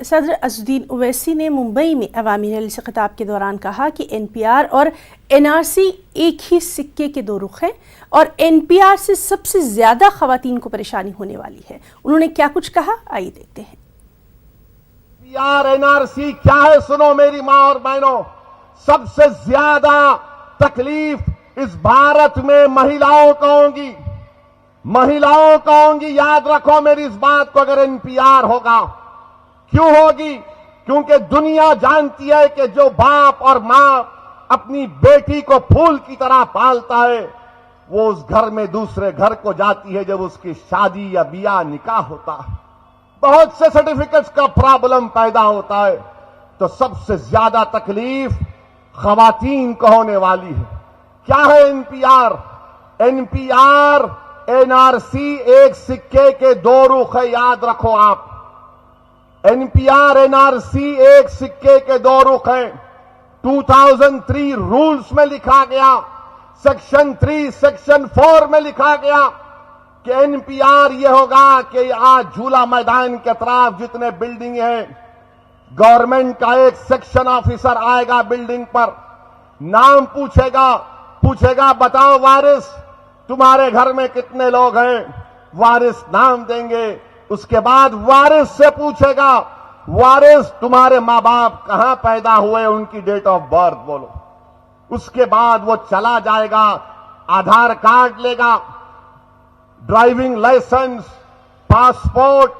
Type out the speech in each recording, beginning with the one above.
صدر اسدالدین اویسی نے ممبئی میں عوامی ریلی سے خطاب کے دوران کہا کہ این پی آر اور این آر سی ایک ہی سکے کے دو رخ ہیں اور این پی آر سے سب سے زیادہ خواتین کو پریشانی ہونے والی ہے۔ انہوں نے کیا کچھ کہا، آئیے دیکھتے ہیں۔ N P R N R C کیا ہے؟ سنو میری ماں اور بہنوں، سب سے زیادہ تکلیف اس بھارت میں مہیلاؤں کو ہوگی، مہیلاؤں کو ہوگی۔ یاد رکھو میری اس بات کو، اگر این پی آر ہوگا۔ کیوں ہوگی؟ کیونکہ دنیا جانتی ہے کہ جو باپ اور ماں اپنی بیٹی کو پھول کی طرح پالتا ہے، وہ اس گھر میں دوسرے گھر کو جاتی ہے جب اس کی شادی یا بیاہ نکاح ہوتا ہے، بہت سے سرٹیفکیٹس کا پرابلم پیدا ہوتا ہے، تو سب سے زیادہ تکلیف خواتین کو ہونے والی ہے۔ کیا ہے N P R? N P R N R C ایک سکے کے دو رخ ہے، یاد رکھو آپ۔ N P R N R C ایک سکے کے دو رخ ہیں۔ 2003 رولز میں لکھا گیا، سیکشن 3 سیکشن 4 میں لکھا گیا کہ این پی آر یہ ہوگا کہ آج جھولا میدان کے اطراف جتنے بلڈنگ ہیں، گورنمنٹ کا ایک سیکشن آفیسر آئے گا بلڈنگ پر، نام پوچھے گا بتاؤ وارث تمہارے گھر میں کتنے لوگ ہیں، وارث نام دیں گے۔ اس کے بعد وارث سے پوچھے گا وارث تمہارے ماں باپ کہاں پیدا ہوئے، ان کی ڈیٹ آف برتھ بولو۔ اس کے بعد وہ چلا جائے گا، آدھار کارڈ لے گا، driving licence, passport,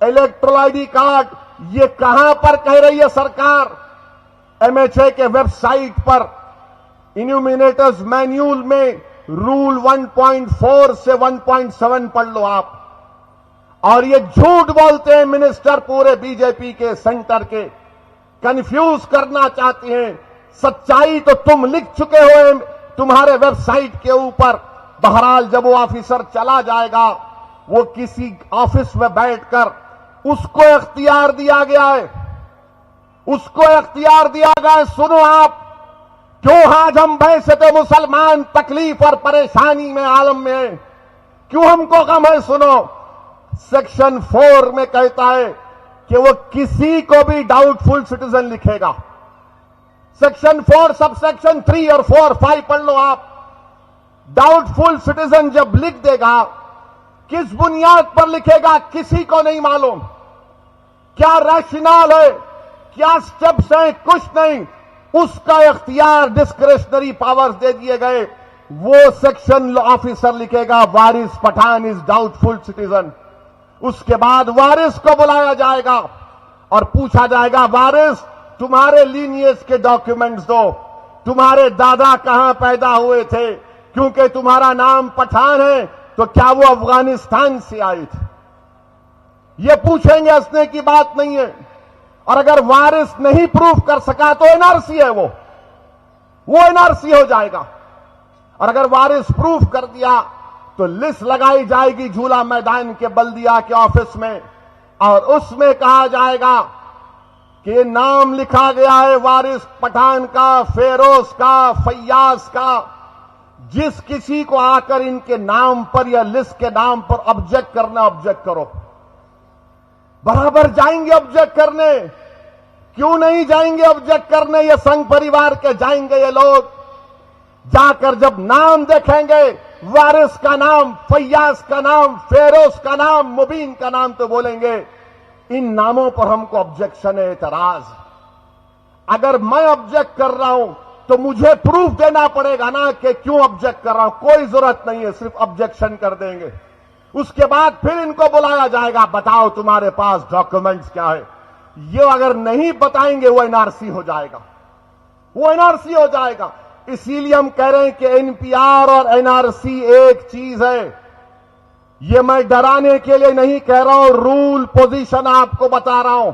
electoral I D card. یہ کہاں پر کہہ رہی ہے سرکار؟ ایم ایچ اے کے ویب سائٹ پر انیومینیٹرز مینیول میں رول 1.4 سے 1.7 پڑھ لو آپ۔ اور یہ جھوٹ بولتے ہیں منسٹر پورے بی جے پی کے سینٹر کے، کنفیوز کرنا چاہتے ہیں۔ سچائی تو تم لکھ چکے ہو تمہارے ویب سائٹ کے اوپر۔ بہرحال جب وہ آفیسر چلا جائے گا، وہ کسی آفس میں بیٹھ کر اس کو اختیار دیا گیا ہے، اس کو اختیار دیا گیا ہے۔ سنو آپ، کیوں آج ہم بحثت مسلمان تکلیف اور پریشانی میں عالم میں ہیں؟ کیوں ہم کو غم ہے؟ سنو، سیکشن 4 میں کہتا ہے کہ وہ کسی کو بھی ڈاؤٹ فل سٹیزن لکھے گا۔ سیکشن 4 سب سیکشن 3 اور 4 5 پڑھ لو آپ۔ ڈاؤٹ فل سٹیزن جب لکھ دے گا، کس بنیاد پر لکھے گا کسی کو نہیں معلوم، کیا ریشنال ہے، کیا سٹیپس ہیں، کچھ نہیں۔ اس کا اختیار ڈسکریشنری پاورز دے دیے گئے۔ وہ سیکشن آفیسر لکھے گا وارث پٹھان از ڈاؤٹ فل سٹیزن۔ اس کے بعد وارث کو بلایا جائے گا اور پوچھا جائے گا وارث تمہارے لینیج کے ڈاکیومنٹس دو، تمہارے دادا کہاں پیدا ہوئے تھے، کیونکہ تمہارا نام پٹھان ہے تو کیا وہ افغانستان سے آئے تھے؟ یہ پوچھیں گے، ہنسنے کی بات نہیں ہے۔ اور اگر وارث نہیں پروف کر سکا تو این آر سی ہے، وہ این آر سی ہو جائے گا۔ اور اگر وارث پروف کر دیا تو لسٹ لگائی جائے گی جھولا میدان کے بلدیہ کے آفس میں، اور اس میں کہا جائے گا کہ نام لکھا گیا ہے وارث پٹھان کا، فیروز کا، فیاض کا۔ جس کسی کو آ کر ان کے نام پر یا لسٹ کے نام پر آبجیکٹ کرنا، آبجیکٹ کرو۔ برابر جائیں گے آبجیکٹ کرنے، کیوں نہیں جائیں گے آبجیکٹ کرنے؟ یہ سنگھ پریوار کے جائیں گے یہ لوگ، جا کر جب نام دیکھیں گے، وارث کا نام، فیاض کا نام، فیروز کا نام، مبین کا نام، تو بولیں گے ان ناموں پر ہم کو آبجیکشن ہے، اعتراض۔ اگر میں آبجیکٹ کر رہا ہوں تو مجھے پروف دینا پڑے گا نا کہ کیوں آبجیکٹ کر رہا ہوں۔ کوئی ضرورت نہیں ہے، صرف آبجیکشن کر دیں گے۔ اس کے بعد پھر ان کو بلایا جائے گا، بتاؤ تمہارے پاس ڈاکیومنٹس کیا ہے۔ یہ اگر نہیں بتائیں گے وہ این آر سی ہو جائے گا، وہ این آر سی ہو جائے گا۔ اسی لیے ہم کہہ رہے ہیں کہ این پی آر اور این آر سی ایک چیز ہے۔ یہ میں ڈرانے کے لیے نہیں کہہ رہا ہوں، رول پوزیشن آپ کو بتا رہا ہوں۔